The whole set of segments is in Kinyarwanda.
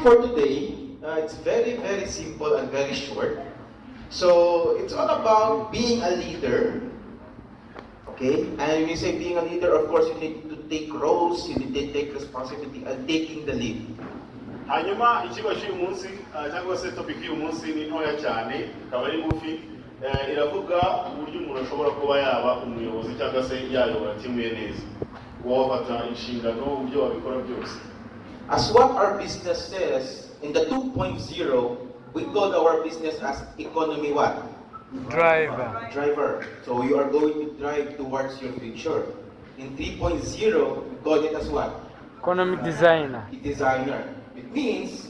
for today, it's very, very simple and very short. So it's all about being a leader. Okay? And when you say being a leader, of course, you need to take roles, you need to take responsibility and taking the lead. hanyuma ikigo cy'uyu munsi cyangwa se topic y'uyu munsi ni ntoya cyane ikaba ari ngufi iravuga uburyo umuntu ashobora kuba yaba umuyobozi cyangwa se yayobora timu ye neza wafata inshingano uburyo wabikora byose. As what our business says, in the 2.0, we call our business as economy what? Driver. So you are going to drive towards your future. In 3.0, we call it as what? Economic designer. Designer. It means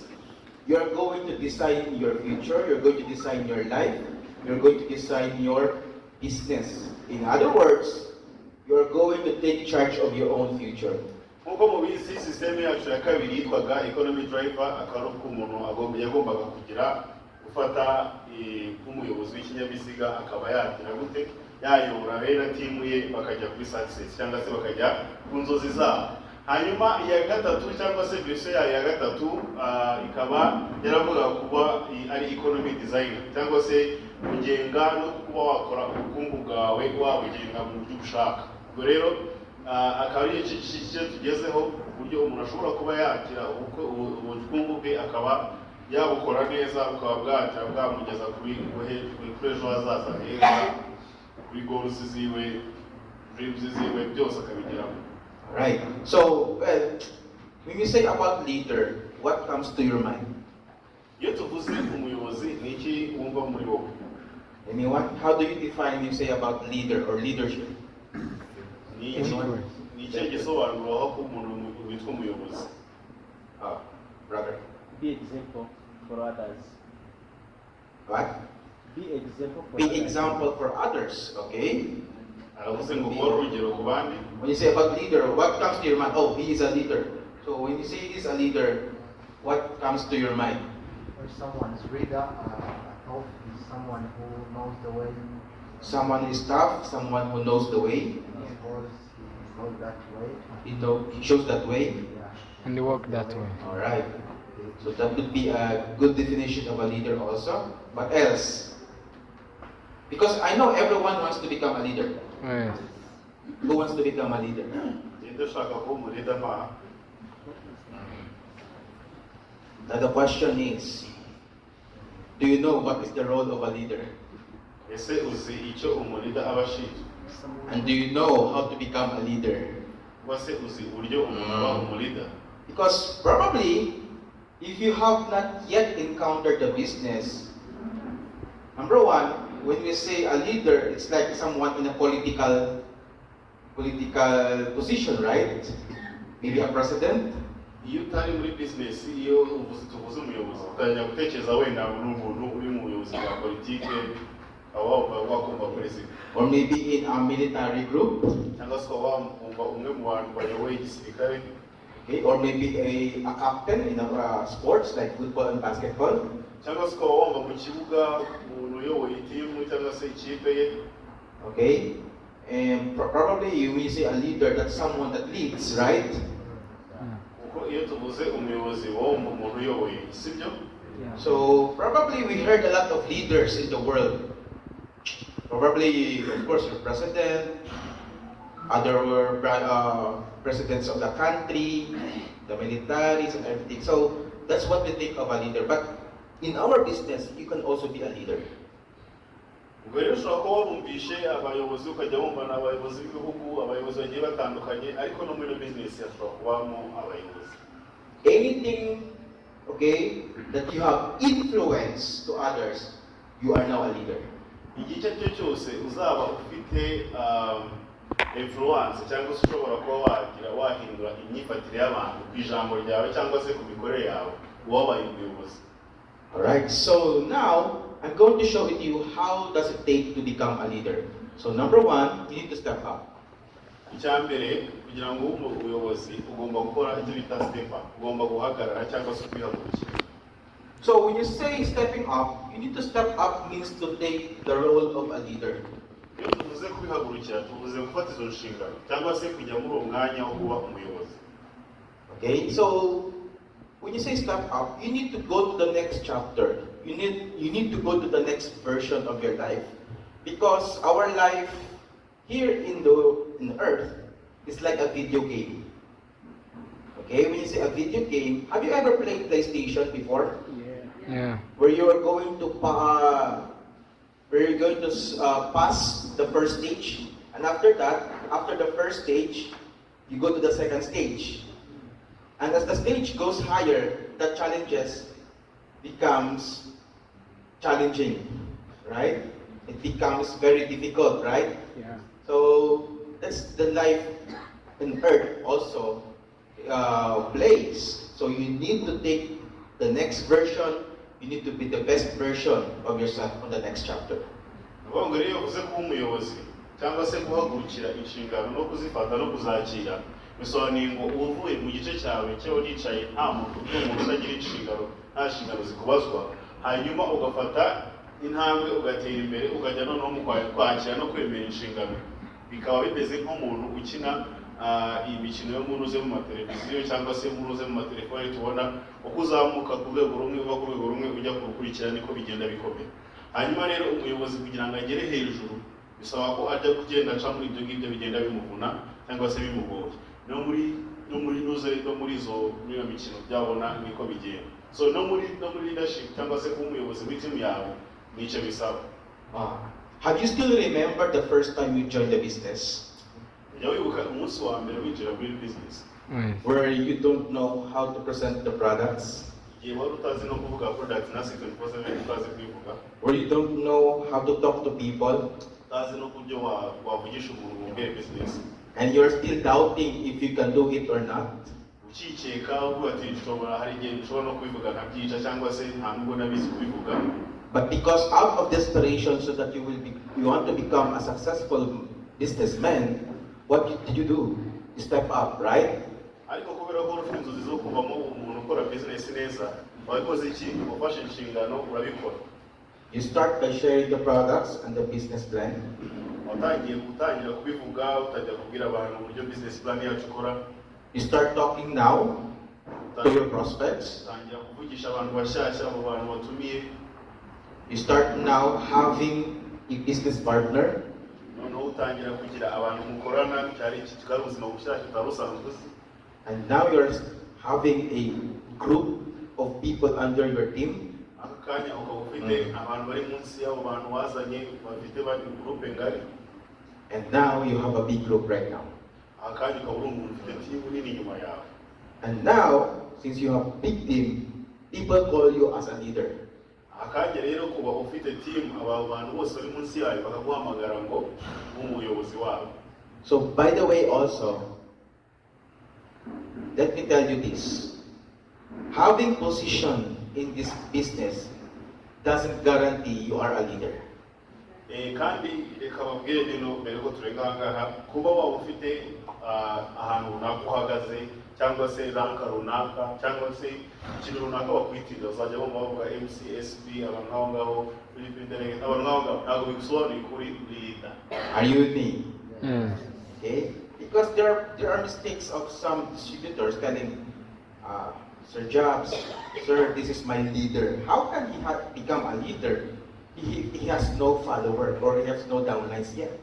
you are going to design your future, you're going to design your life, you're going to design your business. In other words, you're going to take charge of your own future. Nkuko mubizi system yacu ya kabiri yitwaga economy driver akaba ko umuntu yagombaga kugira gufata nk'umuyobozi w'ikinyabiziga akaba yagira gute yayobora rero timu ye bakajya kuri success cyangwa se bakajya ku nzozi zabo. Hanyuma iya gatatu cyangwa se version ya gatatu ikaba yaravuga kuba ari economy designer cyangwa se kugenga no kuba wakora ubukungu bwawe wabugenga mu buryo ushaka. Ubwo rero akaba ari ikintu tugezeho uburyo umuntu ashobora kuba yakira ubukungu bwe akaba yabukora neza ukaba bwatira bwamugeza kuri ejo hazaza heza kuri goals ziwe dreams ziwe byose akabigeraho. Right. So, when you say about leader, what comes to your mind? Iyo tuvuze umuyobozi ni iki wumva muri wowe? Anyone? How do you define when you say about leader or leadership? Ni iki gisobanuro aho ko umuntu witwa umuyobozi? Brother. Be example for others. What? Be example for Be others. example for others. Okay. When you say about leader, what comes to your mind? Oh, he is a leader. So when you say he is a leader, what comes to your mind? Or someone's reader, tough is someone who knows the way. Someone is tough, someone who knows the way. Of course, he goes that way. He shows that way. Yeah. And they walk that way. All right. So that would be a good definition of a leader also. What else? Because I know everyone wants to become a leader. Yes. Who wants to become a leader? Now the question is, do you know what is the role of a leader? And do you know how to become a leader? Because probably, if you have not yet encountered the business, number one, when we say a leader, it's like someone in a political position, right? Maybe a president. Iyo utari muri business iyo tuvuze umuyobozi utangira gutekereza wenda n'umuntu uri mu buyobozi bwa politike wakumva president, or maybe in a military group, cyangwa se wumva umwe mu bantu bayoboye igisirikare, okay, or maybe a captain in a sports like football and basketball, cyangwa se wumva mu kibuga umuntu uyoboye timu cyangwa se ikipe ye. Okay, and probably you will say a leader, that's someone that leads, right? Iyo tuvuze umuyobozi wumva umuntu uyoboye, sibyo? So probably we heard a lot of leaders in the world. Probably, of course, your president, other presidents of the country, the militaries and everything. So that's what we think of a leader. But in our business, you can also be a leader. Ubwo rero ushobora kuba wumvishe abayobozi ukajya wumva n'abayobozi b'ibihugu abayobozi bagiye batandukanye ariko no muri business hashobora kubamo abayobozi. Anything, okay, that you have influence to others, you are now a leader. Igice cyo cyose uzaba ufite influence cyangwa se ushobora kuba wahindura imyifatire y'abantu ku ijambo ryawe cyangwa se ku mikorere yawe wabaye umuyobozi. Alright, so now I'm going to show with you how does it take to become a leader. So number one, you need to step up. Icyambere kugira ngo ube umuyobozi ugomba gukora icyo bita step up, ugomba guhagarara cyangwa se kwihagurukira. So when you say stepping up, you need to step up means to take the role of a leader. Iyo tuvuze kwihagurukira tuvuze gufata izo nshingano cyangwa se kujya muri uwo mwanya wo kuba umuyobozi. Okay, so when you say step up, you need to go to the next chapter. You need to go to the next version of your life. Because our life here in earth is like a video game. Okay, when you say a video game, have you ever played PlayStation before? Yeah. Where you are going to pass the first stage, and after that, after the first stage, you go to the second stage. And as the stage goes higher, the challenges becomes challenging, right? It becomes very difficult, right? Yeah. So that's the life in earth also plays. So you need to take the next version. You need to be the best version of yourself on the next chapter. Ngo rero uze kuba umuyobozi cyangwa se guhagurukira inshingano no kuzifata no kuzakira bisobanuye ngo uvuye mu gice cyawe cyo nicaye nta muntu n'umuntu utagira inshingano nta nshingano zikubazwa, hanyuma ugafata intambwe ugatera imbere ukajya noneho mu kwakira no kwemera inshingano. Bikaba bimeze nk'umuntu ukina imikino yo muruze mu mateleviziyo cyangwa se muruze mu matelefoni tubona uko uzamuka ku rwego rumwe uva ku rwego rumwe ujya kurukurikira niko bigenda bikomera. Hanyuma rero umuyobozi kugira ngo agere hejuru bisaba ko ajya kugenda aca muri ibyo ngibyo bigenda bimuvuna cyangwa se bimugoye. No muri iyo mikino byabona niko bigenda. So no muri leadership cyangwa se kuba umuyobozi w'itimu yawe nicyo bisaba. Have you still remember the first time you joined the business? Jya wibuka umunsi wa mbere winjira muri business Where you don't know how to present the products? igihe wari utazi no kuvuga product na 24/7 utazi kubivuga, Where you don't know how to talk to people? utazi no kubyo wavugisha umuntu mu mbere business, And you're still doubting if you can do it or not? ukikeka uvuga ati nshobora hari igihe nshobora no kubivuga nkabyica cyangwa se nta nubwo nabizi kubivuga. But because out of desperation, so that you want to become a successful businessman, what did you do? You step up, right? Ariko kubera ko ufite inzozi zo kuvamo umuntu ukora business neza, wabikoze iki? Wafashe inshingano urabikora. You start by sharing the products and the business plan. Gutangira kubivuga utajya kubwira abantu uburyo business plan yacu ikora. You start talking now to your prospects. Utangira kuvugisha abantu bashyashya, abo bantu watumiye. You start now having a business partner. Noneho utangira kugira abantu mukorana cyari kikari ubuzima bushyashya utarusanzwe uzi. And now you're having a group of people under your team. Aka kanya ukaba ufite abantu bari munsi y'abo bantu wazanye bafite bari group ngari. And now you have a big group right now. Aka kanya ukaba uri umuntu ufite team nini inyuma yawe. And now, since you have a big team, people call you as a leader. Akanya rero kuba ufite team aba bantu bose bari munsi yawe bakaguhamagara ngo umuyobozi wabo. So by the way also, let me tell you this. Having position in this business doesn't guarantee you are a leader. Kandi reka babwire dino mbere ko turenga ahangaha kuba waba ufite ahantu runaka uhagaze cyangwa se ranka runaka cyangwa se ikintu runaka bakwitira uzajya bumva bavuga MCSP abantu aho ngaho Philippine Delegate abantu aho ngaho ntabwo bigusobanuye kuri leader. Are you with me? Mm. Okay? Because there are mistakes of some distributors telling, Sir Japs, sir, this is my leader. How can he become a leader? He has no follower or he has no downlines yet.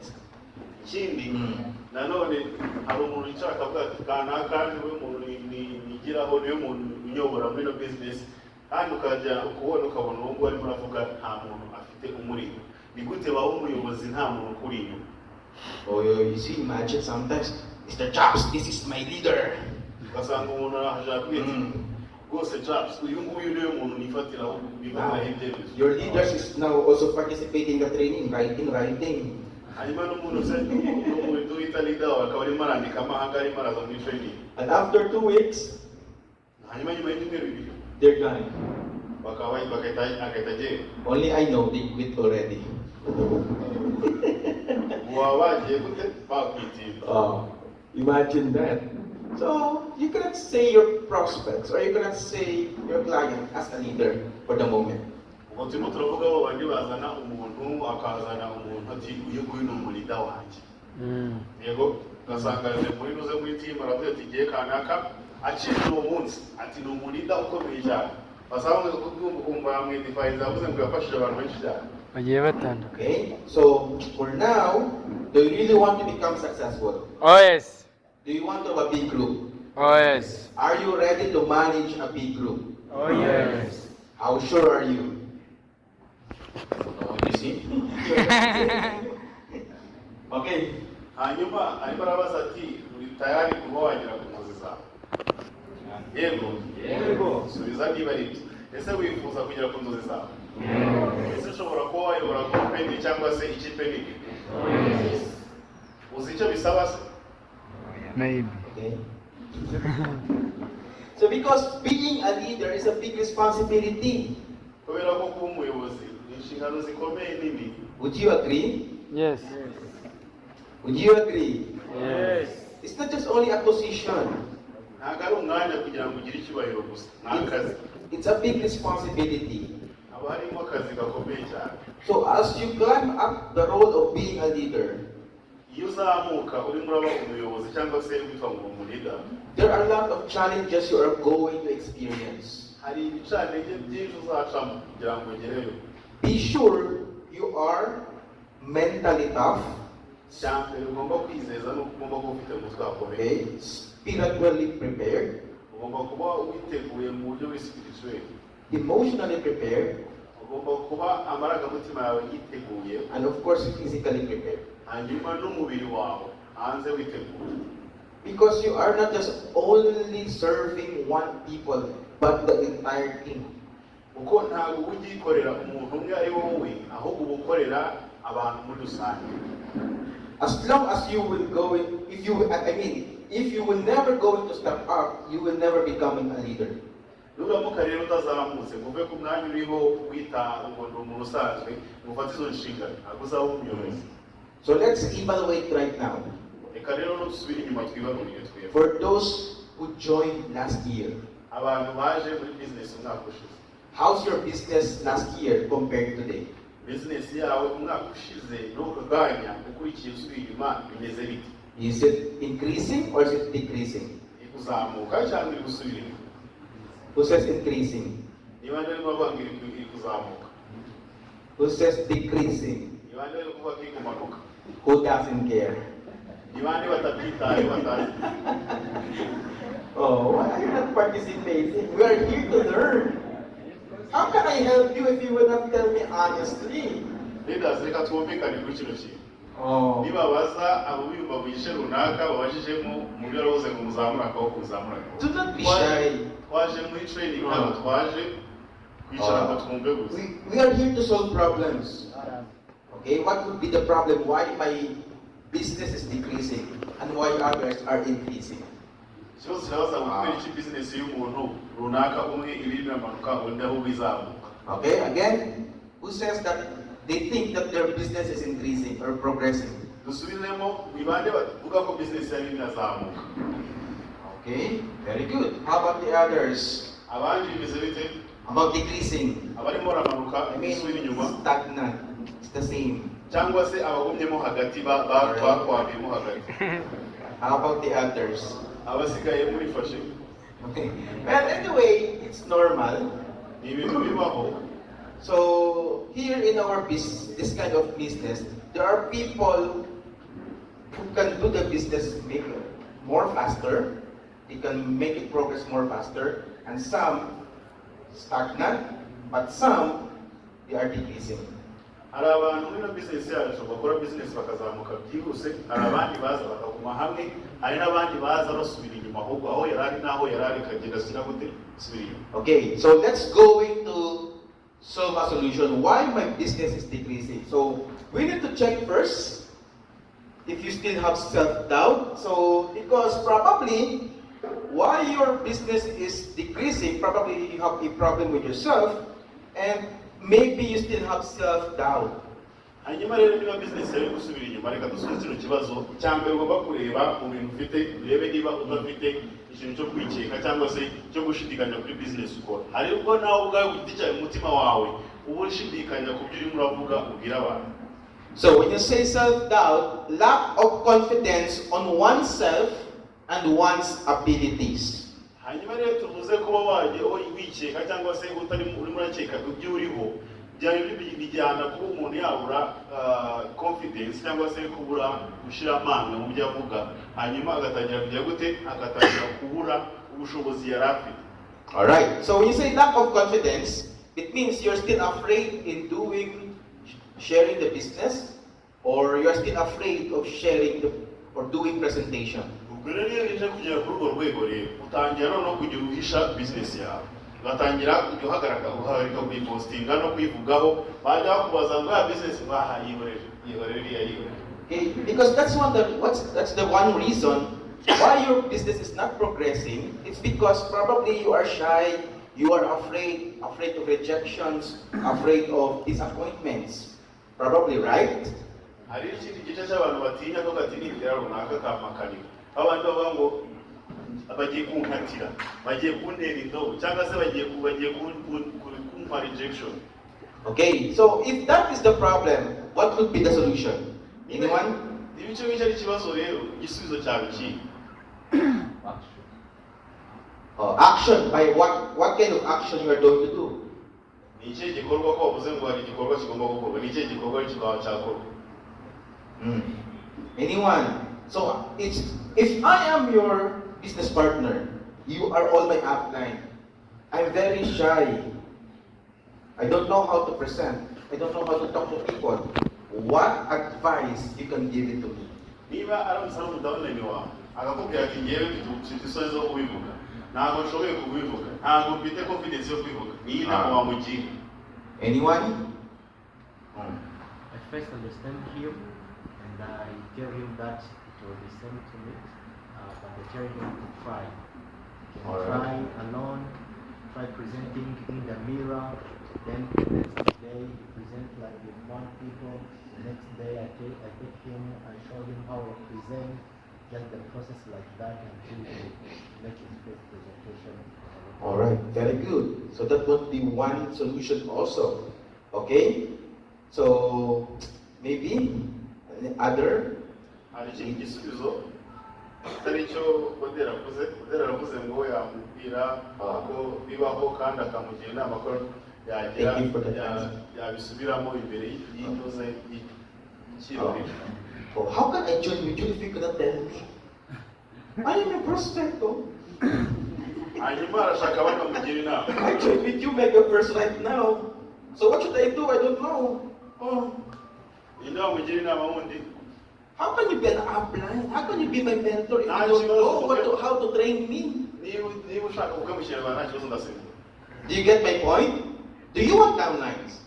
Ikindi nanone hari umuntu ushaka kuvuga ati kanaka niwe muntu nigiraho niwe muntu unyobora muri no business kandi ukajya ukabona uwo nguwo arimo uravuga nta muntu afite umurimo. Ni gute waba umuyobozi nta muntu ukuri inyuma? Oh, you see, imagine sometimes, Mr. Japs, this is my leader. Ugasanga umuntu ashaka kwita rwose Japs uyu nguyu niwe muntu nifatiraho ibyemezo. Your leaders is now also participating in the training, writing. Hanyuma n'umuntu usa n'umuntu wita leader wawe akaba arimo arandika amahanga arimo araza muri training. And after 2 weeks, Hanyuma nyuma y'ibyumweru bibiri they're gone. bakaba agahita agenda. Only I know they quit already. Waba bagiye gute bakwitira. Imagine that. So you cannot say your prospects or you cannot say your client as a leader for the moment. Ubwo turimo turavuga abo bandi bazana umuntu akazana umuntu ati uyu nguyu ni umulida wanjye. Yego ugasanga muri team aravuga ati igihe kanaka acishije uwo munsi ati ni umurida ukomeye cyane basanga kumva hamwe define zavuze ngo yafashije abantu benshi cyane bagiye batandukanye. Okay, so for now, do you really want to become successful? Oh yes. Do you want to have a big group? Oh yes. Are you ready to manage a big group? Oh yes. How sure are you? Oh, you see? Okay. hanyuma arimo arabaza ati uri tayari kuba wagera ku nzozi zawe yego subiza niba ari byo ese wifuza kugera ku nzozi zawe ese ushobora kuba wayobora kompeni cyangwa se ikipe nini uzi icyo bisaba se Maybe. Okay. So because being a leader is a big responsibility. kubera ko kuba umuyobozi ni inshingano zikomeye nini Would you agree? Yes. Would you agree? Yes. It's not just only a position. ntabwo ari umwanya kugira ngo ugire icyubahiro gusa ni akazi It's a big responsibility. haba harimo akazi gakomeye cyane So as you climb up the road of being a leader, iyo uzamuka urimo uraba umuyobozi cyangwa se witwa ngo umurida there are a lot of challenges you are going to experience. hari ibicantege byinshi uzacamo kugira ngo ugereyo Be sure you are mentally tough, cya mbere ugomba kwizeza ni uko ugomba kuba ufite umutwe wakomeye okay, spiritually prepared, ugomba kuba witeguye mu buryo bw'isipirituweli emotionally prepared, ugomba kuba amarangamutima yawe yiteguye and of course physically prepared. hanyuma n'umubiri wawe hanze witeguye Because you are not just only serving one people, but the entire team. kuko ntabwo uba ugikorera umuntu umwe ari wowe ahubwo uba ukorera abantu muri rusange As long as you will go in, if you will never going to step up, you will never becoming a leader. nuramuka rero utazamutse ngo uve ku mwanya uriho wita ngo ni umuntu usanzwe ngo ufate izo nshingano ntabwo uzaba umuyobozi So let's evaluate right now. reka rero dusubire inyuma twibarurire twebwe For those who joined last year, abantu baje muri bizinesi umwaka ushize how's your business last year compared to today? bizinesi yawe umwaka ushize n'uko kanya ukurikiye usubira inyuma bimeze bite Is it increasing or is it decreasing? iri kuzamuka cyangwa iri gusubira inyuma Who says increasing? niba rero bavuga ngo iri kuzamuka Who says decreasing? niba rero kuvuga ko iri kumanuka Who doesn't care? niba ndi batabyitaye batazi Oh, why are you not participating? We are here to learn. How can I help you if you will not tell me honestly? leaders reka twumvikane kuri kino kintu Oh, nibabaza abo biyumva mu gice runaka babajijemo mu byo arabuze ngo muzamure akaboko kuzamura do not be shy. twaje muri training ntabwo twaje kwicara ngo twumve gusa We are here to solve problems. Okay, what would be the problem? Why my business is decreasing and why others are increasing? ikibazo kirabaza ngo kubera iki bizinesi y'umuntu runaka umwe ibiri biramanuka undi aho bizamuka Okay, again, who says that they think that their business is increasing or progressing? dusubiremo ni bande bavuga ko bizinesi yari irazamuka Okay, very good. How about the others? abandi bimeze bite About decreasing? abarimo baramanuka I mean, bisubira inyuma stagnant. It's the same. cyangwa se abagumyemo hagati bakwamiyemo hagati How about the others? abasigaye murifashe Okay. Well, anyway, it's normal. ni ibintu bibaho. So here in our this kind of business, there are people who can do the business make more faster. They can make it progress more faster, and some stagnant, but some they are decreasing. hari abantu muri bizinesi yacu bakora bizinesi bakazamuka byihuse hari abandi baza bakaguma hamwe hari n'abandi baza basubira inyuma ahubwo aho yari ari n'aho yari ari kagenda ashyira gute asubira inyuma. Okay, so let's go into solve a solution. Why my business is decreasing? So we need to check first if you still have self-doubt. So because probably why your business is decreasing, probably you have a problem with yourself, and maybe you still have self-doubt. hanyuma rero niba bizinesi yari gusubira inyuma reka dusubize kino kibazo icya mbere ugomba kureba mu bintu ufite urebe niba udafite ikintu cyo kwikeka cyangwa se cyo gushidikanya kuri bizinesi ukora hari ubwo nawe ubwawe ku giti cyawe mu mutima wawe uba ushidikanya ku byo urimo uravuga ubwira abantu. So when you say self-doubt, lack of confidence on oneself and one's abilities. hanyuma rero tuvuze kuba wagiye wikeka cyangwa se urimo urakeka ibyo uriho bijyana kuba umuntu yabura confidence cyangwa se kubura gushyira amanga mu byo avuga hanyuma agatangira kujya gute agatangira kubura ubushobozi yari afite. Alright, so when you say lack of confidence, it means you're still afraid in sharing the business, or you're still afraid of sharing or doing presentation. Ubwo rero iyo uje kugera kuri urwo rwego rero utangira no kujya uhisha business yawe, ugatangira kujya uhagarika kuyipostinga no kuyivugaho, bajya bakubaza ngo ya business mwaha yihorere. Okay, because that's the one reason why your business is not progressing. It's because probably you are shy, you are afraid of rejections, afraid of disappointments. Probably, right? Hari ikindi gice cy'abantu batinya ko gatinira runaka kamakaniwe. Abandi bavuga ngo bagiye kunkatira, bagiye kuntera indobo cyangwa se bagiye kumpa rejection. Okay, so if that is the problem, what would be the solution? Anyone? Ibice bice ari ikibazo rero igisubizo cyawe ki? Action. By what kind of action you are going to do? Ni ikihe gikorwa ko wavuze ngo hari igikorwa kigomba gukorwa? Ni ikihe gikorwa kikaba cyakorwa? Anyone? So if I am your business partner, you are all my upline. I'm very shy. I don't know how to present. I don't know how to talk to people. What advice you can give it to me? Niba aramusaba mudawuneni wawe akakubwira ati ngewe mfite isoni zo kubivuga, ntabwo nshoboye kubivuga, ntabwo mfite confidence yo kubivuga, niyi inama wamugira? Anyone? I first understand him and I tell him that it will be same to me, but I tell him to try. He can try alone, try presenting in the mirror, then the next day he present like with one people, the next day I take him, I show him how I present, just the process like that until he makes his first presentation. Alright, very good. So that would be one solution also. Okay? So maybe other? Hari ikindi gisubizo atari cyo Dore aravuze ngo yamubwira ko bibaho kandi akamugira inama ko yabisubiramo imbere y'intoze y'ikirori. Oh, how can I join with you if you cannot tell me? I am a prospector. Hanyuma arashaka bakamugira inama. I join with you, make a first right now. So what should I do? I don't know. Oh. Inama mugira inama wundi. How can you be an upline? How can you be my mentor if you don't know how to train me? Niba ushaka kukamushyira nta kibazo ndasema. Do you get my point? Do you want downlines?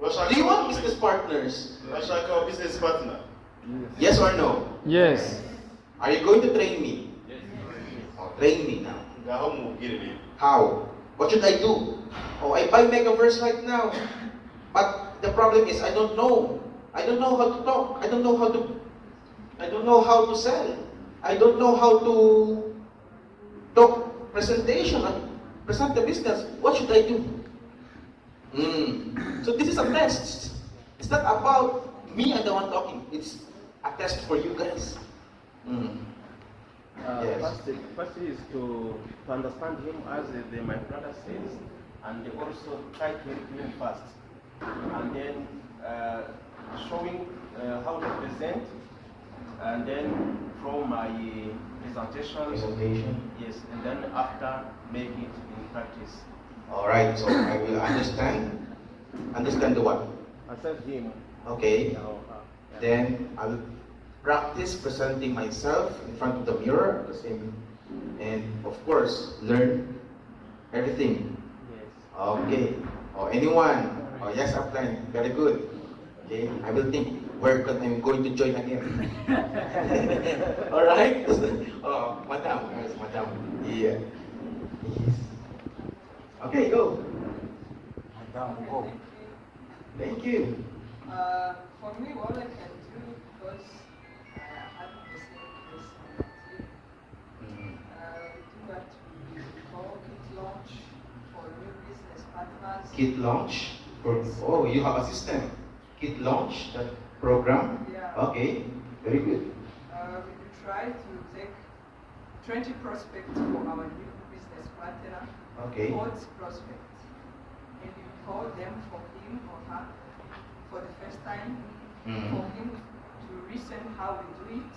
Do you want business partners? Urashaka business partner? Yes or no? Yes. Are you going to train me? Yes. Oh, train me now. Ngaho mubwire rero. How? What should I do? Oh, I buy Megaverse right now. But the problem is I don't know. I don't know how to talk. I don't know how to sell. I don't know how to talk presentation and present the business. What should I do? So this is a test. It's not about me and the one talking. It's a test for you guys. Yes. First is to understand him as my brother says, and also try to help him first, and then showing how to present, and then from my presentation, yes, and then after make it in practice. All right. So I will understand the what? Accept him. Okay. Yeah. Then I will practice presenting myself in front of the mirror, the same, and of course learn everything. Yes. Okay. Or anyone? Oh yes, upline. Very good. Okay. I will think where I'm going to join again. All right. Oh, madam. Yes, madam. Yeah. Yes. Okay, go. Madam, go. Thank you. For me, what I can do, because I have the same personality, we do what we call kit launch for new business partners. Kit launch? Oh, you have a system. Kit launch, that program? Yeah. Okay, very good. We try to take 20 prospects for our new business partner, Okay. calls prospect, and you call them for him or her for the first time, for him to listen how we do it,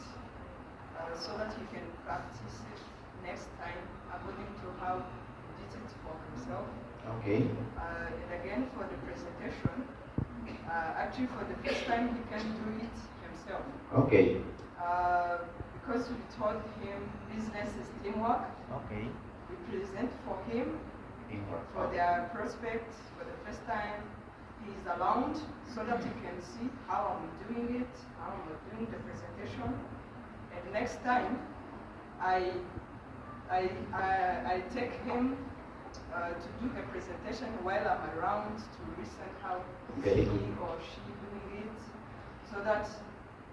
so that he can practice it next time according to how he did it for himself. Okay. And again, for the presentation, actually for the first time he can do it himself. Okay. Because we told him business is teamwork, Okay. we present for him, for their prospect, for the first time he is around, so that he can see how I'm doing it, how I'm doing the presentation. And next time, I take him to do a presentation while I'm around to listen how Very he good. or she doing it, so that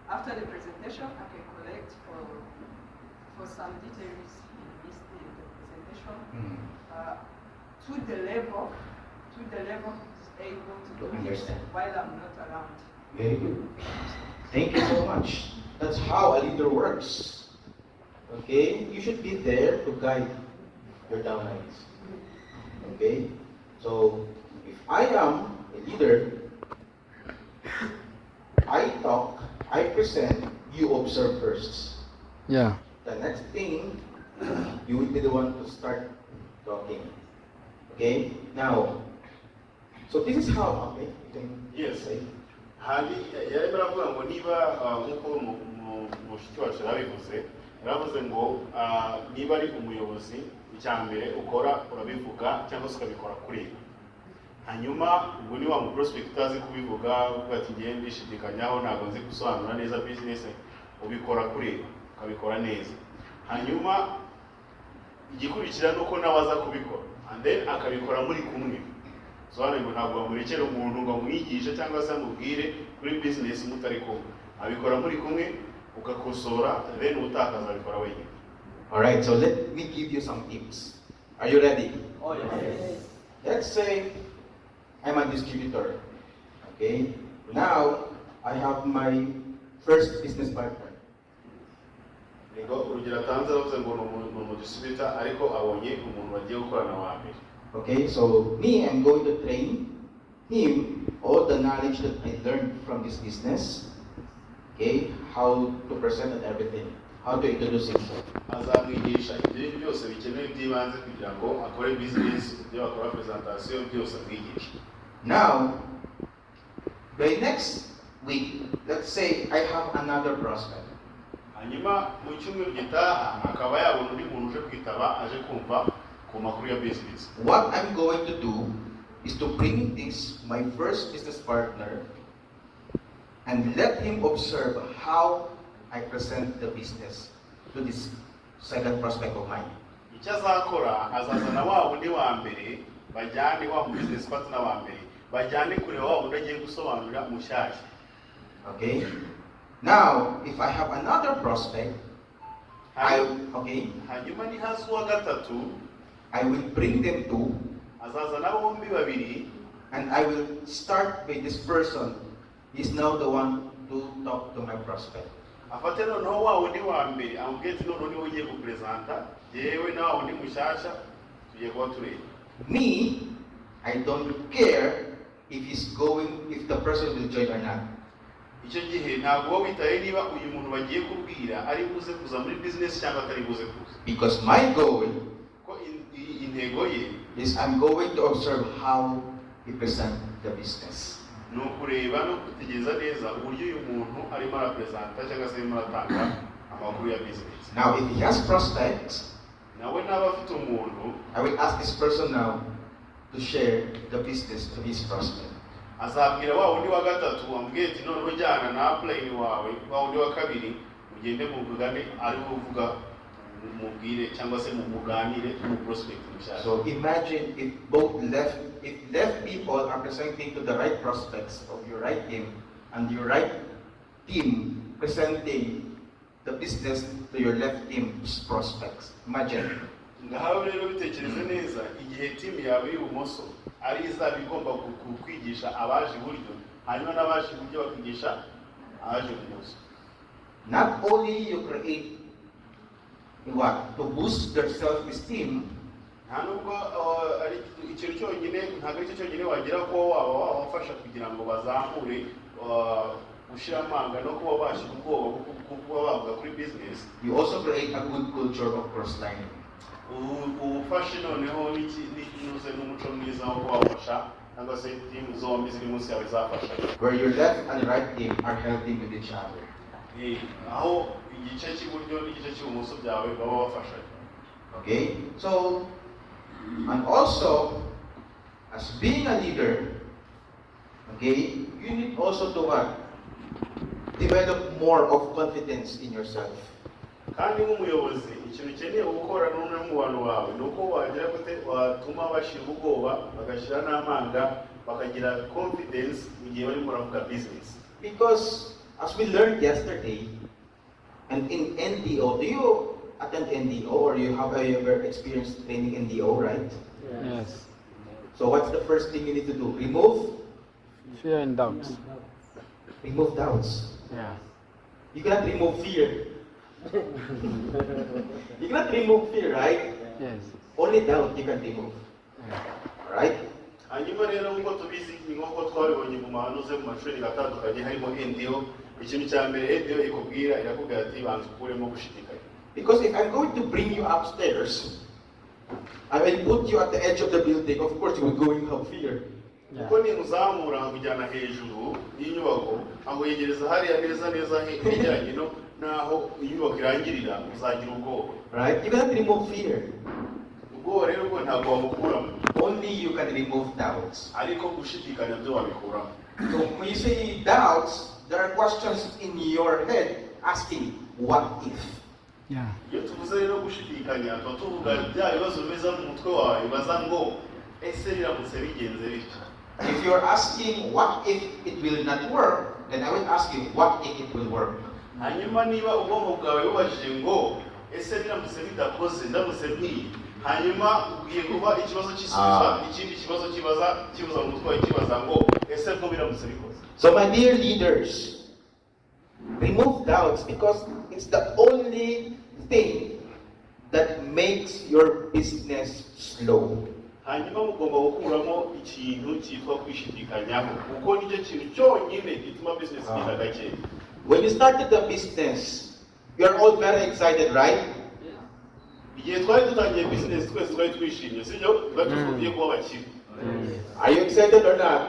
after the presentation I can collect for some details he missed in the presentation to the level he's able to do it Understand. while I'm not around. Very good. Thank you so much. That's how a leader works. Okay? You should be there to guide your downlines. Okay? So, if I am a leader, I talk, I present, you observe first. Yeah. The next thing, you will be the one to start talking. Okay? Now, so this is how, okay, you can Yes. say. hari yari baravuga ngo niba nk'uko mushiki wacu yarabivuze yaravuze ngo niba ari umuyobozi icya mbere ukora urabivuga cyangwa se ukabikora kuri hanyuma ubwo ni wa mu prospect utazi kubivuga uvuga ati ngiye ndishidikanyaho ntabwo nzi gusobanura neza business ubikora kuri ukabikora neza hanyuma igikurikira nuko nawe aza kubikora and then akabikora muri kumwe sobanura ngo ntabwo bamurekera umuntu ngo amwigishe cyangwa se amubwire kuri business mutari kumwe abikora muri kumwe ukakosora then utakaza abikora wenyine. Alright, so let me give you some tips. Are you ready? Oh, yes. Let's say I'm a distributor. Okay? Now, I have my first business partner. Ngo urugero atanze aravuze ngo ni umudistributor ariko abonye umuntu bagiye gukorana wa mbere. Okay, so me, I'm going to train him all the knowledge that I learned from this business. Okay, how to present and everything, how to introduce himself. Azamwigisha ibyo byose bikenewe by'ibanze kugira ngo akore business ibyo akora presentation byose amwigisha. Now, by next week, let's say I have another prospect. Hanyuma mu cyumweru gitaha akaba yabona undi muntu uje kwitaba aje kumva ku makuru ya business. What I'm going to do is to bring this, my first business partner, and let him observe how I present the business to this second prospect of mine. Icyo azakora azazana wa wundi wa mbere bajyane wa mu business partner wa mbere bajyane kureba wa wundi agiye gusobanurira mushyashya. Okay? Now, if I have another prospect, hanyuma ni hasi uwa gatatu I will bring them to, azazana bombi babiri and I will start by this person. He's now the one to talk to my prospect. afate noneho wa wundi wa mbere amubwire ati noneho niwe ugiye gupresenta yewe na wa wundi mushyashya tugiye kuba tureba. Me, I don't care if the person will join or not. Icyo gihe ntabwo wowe witaye niba uyu muntu bagiye kubwira ari buze kuza muri business cyangwa atari buze kuza. Because my goal Ko intego ye is I'm going to observe how he presents the business. ni ukureba no gutegereza neza uburyo uyu muntu arimo arapresenta cyangwa se arimo aratanga amakuru ya business. Now, if he has prospects, nawe naba afite umuntu I will ask this person now to share the business to his prospect. azabwira wa wundi wa gatatu wambwiye ati noneho jyana na upline wawe wa wundi wa kabiri mugende muvugane ari kuvuga mubwire cyangwa se muganire mu prospect mushyashya. So imagine if left people are presenting to the right prospects of your right team, and your right team presenting the business to your left team's prospects. Imagine. ngaho rero bitekereze neza igihe team yawe y'ubumoso ari izaba igomba kwigisha abaje iburyo hanyuma n'abaje iburyo bakigisha abaje ibumoso. Not only you create what to boost their self-esteem, nta nubwo ari ikintu cyonyine, ntabwo ari cyo cyonyine wagira ko waba wabafasha kugira ngo bazamure gushyira amanga no kuba bashyira ubwoba kuba bavuga kuri business. You also create a good culture of cross-learning. ubufashe noneho n'ikinyuze n'umuco mwiza wo kubafasha cyangwa se timu zombi ziri munsi yawe zafasha, Where your left and right team are helping with each other. aho igice cy'iburyo n'igice cy'ibumoso byawe baba bafasha. Okay? So, and also, as being a leader, okay, you need also to what? Develop more of confidence in yourself. kandi nk'umuyobozi ikintu ukeneye gukora n'umwe mu bantu bawe ni uko wagira gute watuma bashyira ubwoba bagashyira n'amanga bakagira confidence mu gihe barimo baravuga business. Because, as we learned yesterday, and in NDO, do you attend NDO or you have ever experienced training NDO, right? Yes. So what's the first thing you need to do? Remove? Fear and doubts. Remove doubts. Yeah. You cannot remove fear. You cannot remove fear, right? Yes. Only doubt you can remove. Right? hanyuma rero nk'uko tubizi ni nk'uko twabibonye mu mahanuze mu mashuri atandukanye harimo NDO, ikintu cya mbere NDO ikubwira irakubwira ati banza ukuremo gushidikanya. Because if I'm going to bring you upstairs, I will put you at the edge of the building, of course you will go and have fear. kuko nimuzamura nkujyana hejuru y'inyubako amuyegereza hariya neza neza hijyanye n'aho inyubako irangirira uzagira ubwoba. Right? You cannot remove fear. ubwoba rero bwo ntabwo wabukuramo, Only you can remove doubts. ariko gushidikanya byo wabikuramo. So when you say doubts, there are questions in your head asking, what if? Yeah. iyo tuvuze rero gushidikanya tuba tuvuga bya bibazo biza mu mutwe wawe bibaza ngo ese biramutse bigenze bityo. If you're asking, what if it will not work? Then I will ask you, what if it will work? hanyuma niba ubwonko bwawe bubajije ngo ese biramutse bidakoze ndamutse nkiye, hanyuma ubwiye kuba ikibazo cy'isubiza ikindi kibazo kibuza mu mutwe wawe kibaza ngo ese bwo biramutse bikoze. So my dear leaders, remove doubts because it's the only thing that makes your business slow. hanyuma mugomba gukuramo ikintu cyitwa kwishidikanyaho kuko nicyo kintu cyonyine gituma business igenda gake. When you started the business, you're all very excited, right? igihe twari dutangiye business twese twari twishimye sibyo, twari tugiye kuba abakire. Are you excited or not?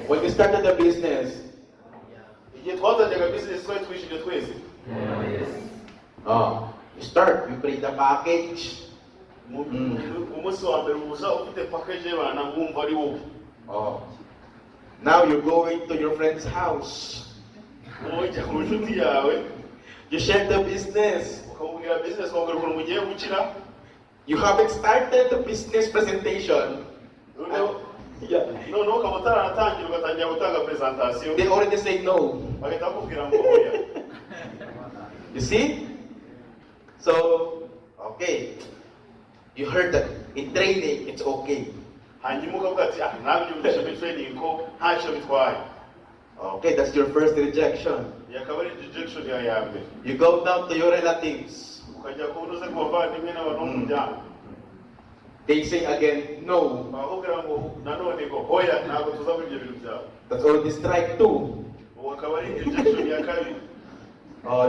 When you started the business, igihe twatangiye business twari twishimye twese. you start, you bring the package. umunsi wa mbere uza ufite package y'abana nkumva ari wowe. Now you're going to your friend's house. ujya ku nshuti yawe You share the business. ukamubwira business ukamubwira ukuntu mugiye gukira. You haven't started the business presentation. noneho ukaba utaratangira ugatangira gutanga presentation They already say no. bagahita bakubwira ngo oya. You see? So, okay. You heard that in training, it's okay. hanyuma ukavuga ati ntabyo ubyumvishe muri training ko ntacyo bitwaye. Okay, that's your first rejection. iyi akaba ari rejection yawe ya mbere. You go down to your relatives. ukajya kubuza ku bavandimwe n'abantu bo mu muryango. They say again, no. bakubwira ngo nanone ngo oya ntabwo tuza muri ibyo bintu byawe. That's already strike two. ubu akaba ari rejection ya kabiri.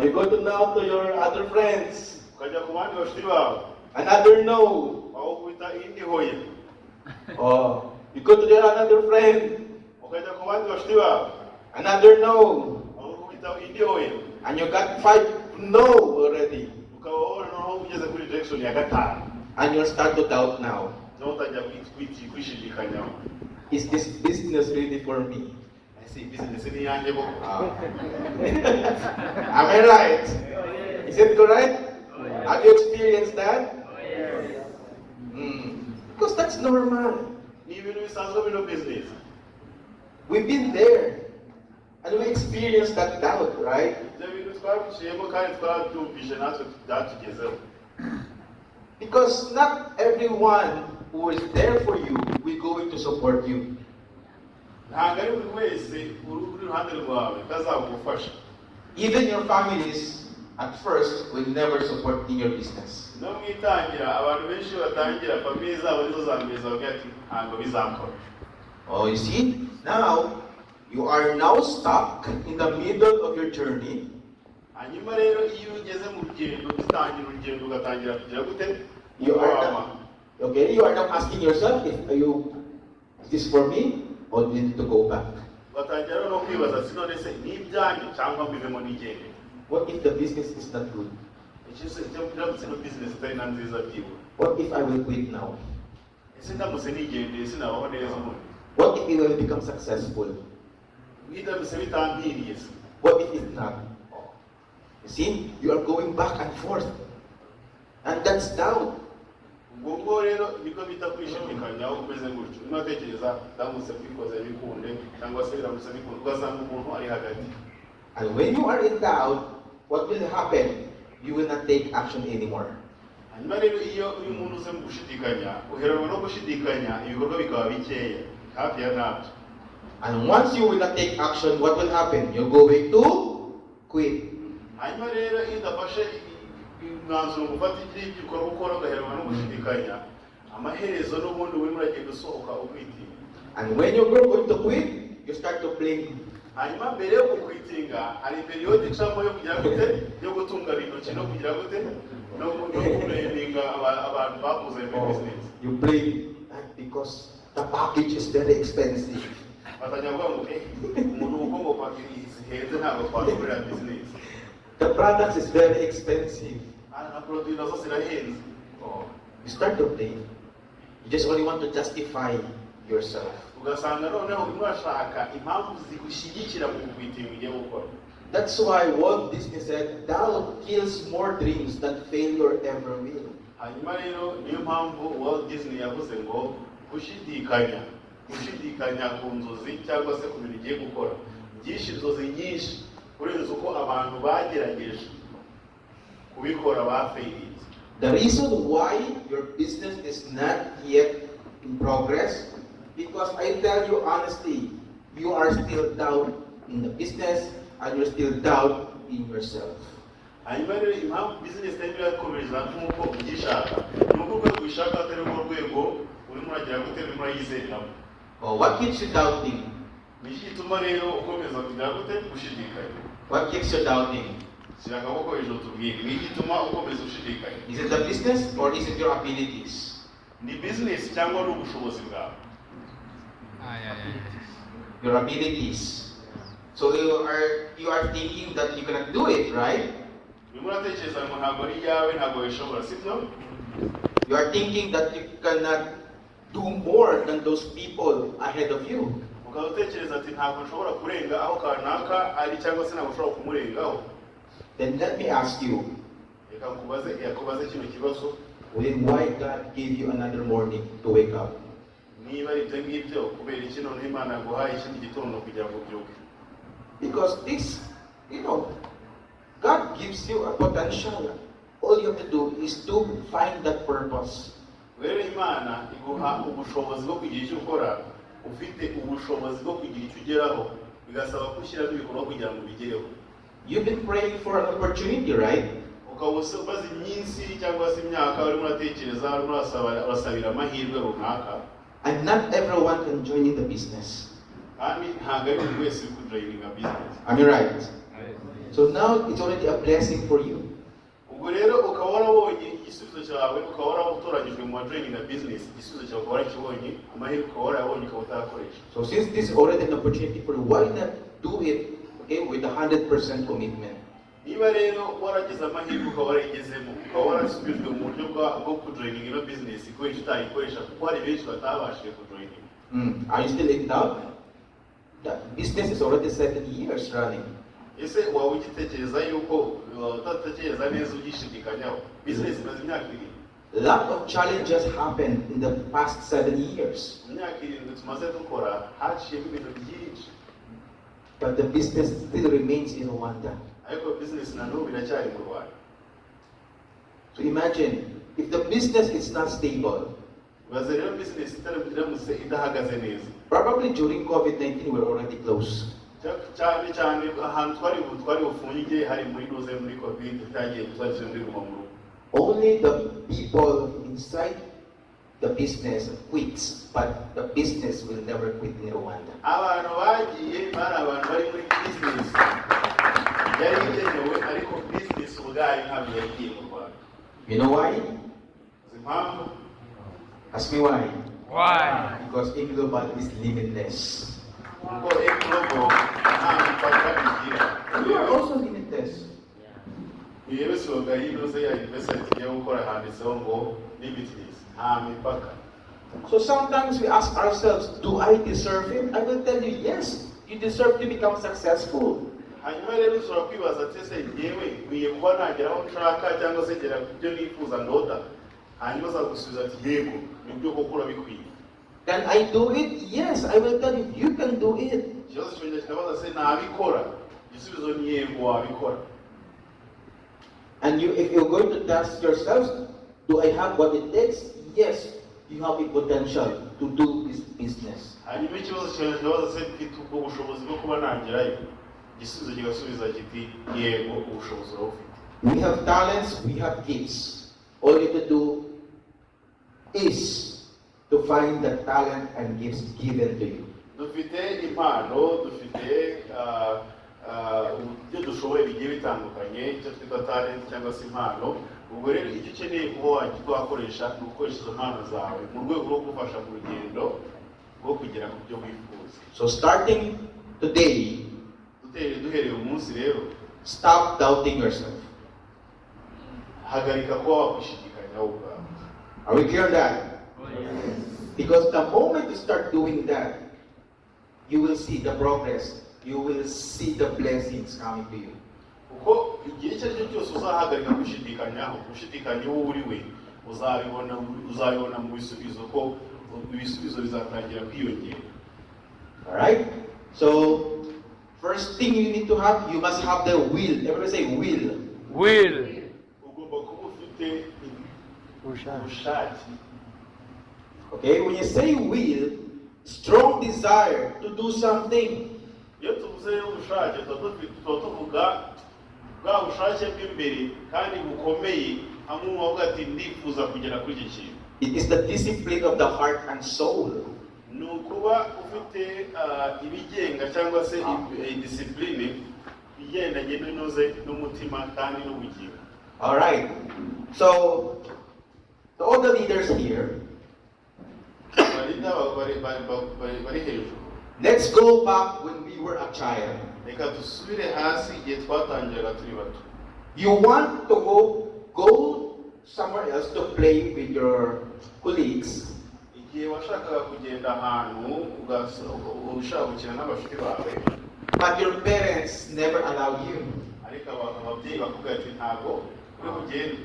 You go now to your other friends. ukajya ku bandi bashuti bawe Another no. aho kubita indi hoya. You go to your another friend. ukajya ku bandi bashuti bawe Another no. aho kubita indi hoya. And you got 5 no already. ukaba wowe noneho ugeze kuri rejection ya gatanu. And you start to doubt now. naho utajya kwishidikanyaho. Is this business really for me? ese iyi business ni iyanjye koko. Am I right? Is it correct? Have you experienced that? Because that's normal. ni ibintu bisanzwe bino business. We've been there. And we experienced that doubt, right? ibyo bintu twabiciyemo kandi twabyumvise natwe byatugezeho. Because not everyone who is there for you will going to support you. ntabwo ari buri wese uri iruhande rwawe kazagufasha. Even your families at first will never support in your business. no mu itangira abantu benshi batangira famille zabo nizo za mbere zavuga ati ntabwo bizakora. Oh, you see? Now, you are now stuck in the middle of your journey. hanyuma rero iyo ugeze mu rugendo utangira urugendo ugatangira kugira gute You are now, okay, you are now asking yourself, is this for me or do you need to go back? ugatangira no kwibaza si none se ni ibyanyu cyangwa mbivemo nigende. What if the business is not good? icyo ndamutse no business itari na nziza byibura. What if I will quit now? ese ndamutse nigendeye sinabaho neza ubundi. What if it will become successful? ndamutse bitambiriye se. What if it's not? You see, you are going back and forth. And that's doubt. ubwo ngubwo rero niko bita kwishidikanya aho umeze gutyo unatekereza ndamutse kwikoza bikunde cyangwa se biramutse bikunde ugasanga umuntu ari hagati. And when you are in doubt, what will happen? You will not take action anymore. hanyuma rero iyo umuntu uze mu gushidikanya uheranwa no gushidikanya ibikorwa bikaba bikeya hafi ya ntabyo. And once you will not take action, what will happen? You're going to quit. hanyuma rero iyo udafashe umwanzuro ngo ufate igikorwa ukora ugaheranwa no gushidikanya amaherezo n'ubundi urimo uragenda usohoka ukwitinya. And when you're going to quit, you start to blame. hanyuma mbere yo kukwitinga hari periyode icamo yo kugira gute yo gutungana intoki no kugira gute no kureninga abantu bakuze muri business. You blame because the package is very expensive. batangira kuvuga ngo umuntu uko ngo pakiri zihenze ntabwo twakorera business. The product is very expensive. na produit nazo zirahenze. You start to blame. You just only want to justify yourself. ugasanga noneho urimo urashaka impamvu zigushyigikira mu kwitinga ugiye gukora. That's why Walt Disney said, doubt kills more dreams than failure ever will. hanyuma rero niyo mpamvu Walt Disney yavuze ngo gushidikanya ku nzozi cyangwa se ku bintu ugiye gukora byinshi inzozi nyinshi kurenza uko abantu bagerageje kubikora bafeyirinze. The reason why your business is not yet in progress, because I tell you honestly, you are still doubt in the business and you're still doubt in yourself. hanyuma rero impamvu business itari irakomeza nk'uko ugishaka ni uko urwego uyishaka atari urwo rwego urimo uragira gute urimo urayizereramo. What keeps you doubting? ni iki gituma rero ukomeza kugira gute gushidikanya. What keeps you doubting? shyira akaboko hejuru tubwire ni iki gituma ukomeza ushidikanya. Is it the business or is it your abilities? ni business cyangwa ari ubushobozi bwawe. Your abilities. So you are thinking that you cannot do it, right? urimo uratekereza ngo ntabwo ari iyawe ntabwo wishobora sibyo. You are thinking that you cannot do more than those people ahead of you. ukaba utekereza ati ntabwo ushobora kurenga aho kanaka ari cyangwa se ntabwo ushobora kumurengaho. Then let me ask you, reka yakubaze kino kibazo. then why God gave you another morning to wake up? niba ari ibyo ngibyo kubera iki noneho imana yaguhaye ikindi gitondo kugira ngo ubyuke. Because this, God gives you a potential. All you have to do is to find that purpose. rero imana iguha ubushobozi bwo kugira icyo ukora ufite ubushobozi bwo kugira icyo ugeraho bigasaba gushyiramo ibikorwa kugira ngo ubigereho. You've been praying for an opportunity, right? ukaba umaze iminsi cyangwa se imyaka urimo uratekereza urimo urasabira amahirwe runaka. And not everyone can join in the business. kandi ntabwo ari buri wese uri kujoyininga business. Am I right? So now it's already a blessing for you. ubwo rero ukaba warabonye igisubizo cyawe ukaba waratoranyijwe mu bajoyininga business igisubizo cyawe ukaba warakibonye amahirwe ukaba warayabonye ukaba utayakoresha. So since this is already an opportunity for you, why not do it, with 100% commitment? niba rero waragize amahirwe ukaba warayigezemo ukaba warasubijwe mu buryo bwo kujoyininga ino business kubera icyo utayikoresha kuko hari benshi batabashije kujoyininga. Are you still in doubt? The business is already 7 years running. ese waba ugitekereza yuko utatekereza neza ugishidikanyaho business imaze imyaka ibiri. A lot of challenges happened in the past 7 years. mu myaka irindwi tumaze dukora haciyemo ibintu byinshi. But the business still remains in Rwanda. ariko business na n'ubu iracyari mu Rwanda. So imagine, if the business is not stable, baze rero business iramutse idahagaze neza probably during COVID-19 we're already closed. cyane cyane ahantu twari bufunge hari muri doze muri covid tutagiye twagiye muri guma mu rugo. Only the people inside the business quits, but the business will never quit in Rwanda. Abantu bagiye bari abantu bari muri business yari itegewe ariko business ubwayo ntabwo yagiye mu Rwanda. You know why? Impamvu Ask me why. Why? Because global is limitless. ngo global nta mipaka igira. You are also limitless. Yewe soga yinoze ya university yo gukora handitseho ngo limitless nta mipaka. So sometimes we ask ourselves, do I deserve it? I will tell you, yes, you deserve to become successful. Hanyuma rero ushobora kwibaza ati ese yewe nkwiye kuba nagera aho nshaka cyangwa se gera ku byo nifuza ndota, hanyuma azagusubiza ati yego nibyo koko urabikwiye. Can I do it? Yes, I will tell you, you can do it. Ikibazo cyongera kikabaza se nabikora, igisubizo ni yego wabikora. And you, if you're going to ask yourselves, do I have what it takes? Yes, you have the potential to do this business. Hanyuma ikibazo cyongera kikabaza se mfite ubwo bushobozi bwo kuba nagerayo, igisubizo kigasubiza kiti yego ubushobozi urabufite. We have talents, we have gifts. All you have to do is to find the talent and gifts given to you. Dufite impano, dufite ibyo dushoboye bigiye bitandukanye, icyo twita talent cyangwa se impano. Ubwo rero icyo ukeneye kuba wakoresha ni ugukoresha izo mpano zawe mu rwego rwo kugufasha mu rugendo rwo kugera ku byo wifuza. So starting today, duhereye umunsi rero, stop doubting yourself. hagarika kuba wakwishidikanyaho ubwawe. Are we clear on that? Because the moment you start doing that, you will see the progress. You will see the blessings coming to you. Kuko igihe icyo ari cyo cyose uzahagarika gushidikanyaho, gushidikanya uwo uri we, uzabibona mu bisubizo ko ibisubizo bizatangira kwiyongera. Alright? So, first thing you need to have, you must have the will. Everybody say will. Will. Ugomba kuba ufite ubushake. Okay? When you say will, strong desire to do something. Iyo tuvuze ubushake, tuba tuvuga bwa bushake bw'imbere kandi bukomeye, hamwe mu bavuga ati ndifuza kugera kuri iki kintu. It is the discipline of the heart and soul. Ni ukuba ufite ibigenga cyangwa se discipline igendanye n'inoze n'umutima kandi n'ubugingo. Alright. So, to all the leaders here, bari hejuru. let's go back when we were a child. Reka dusubire hasi igihe twatangiraga turi bato. You want to go somewhere else to play with your colleagues. Igihe washakaga kugenda ahantu ushaka gukina n'abashuti bawe, But your parents never allowed you. ariko ababyeyi bakubwira ati ntabwo uri bugende.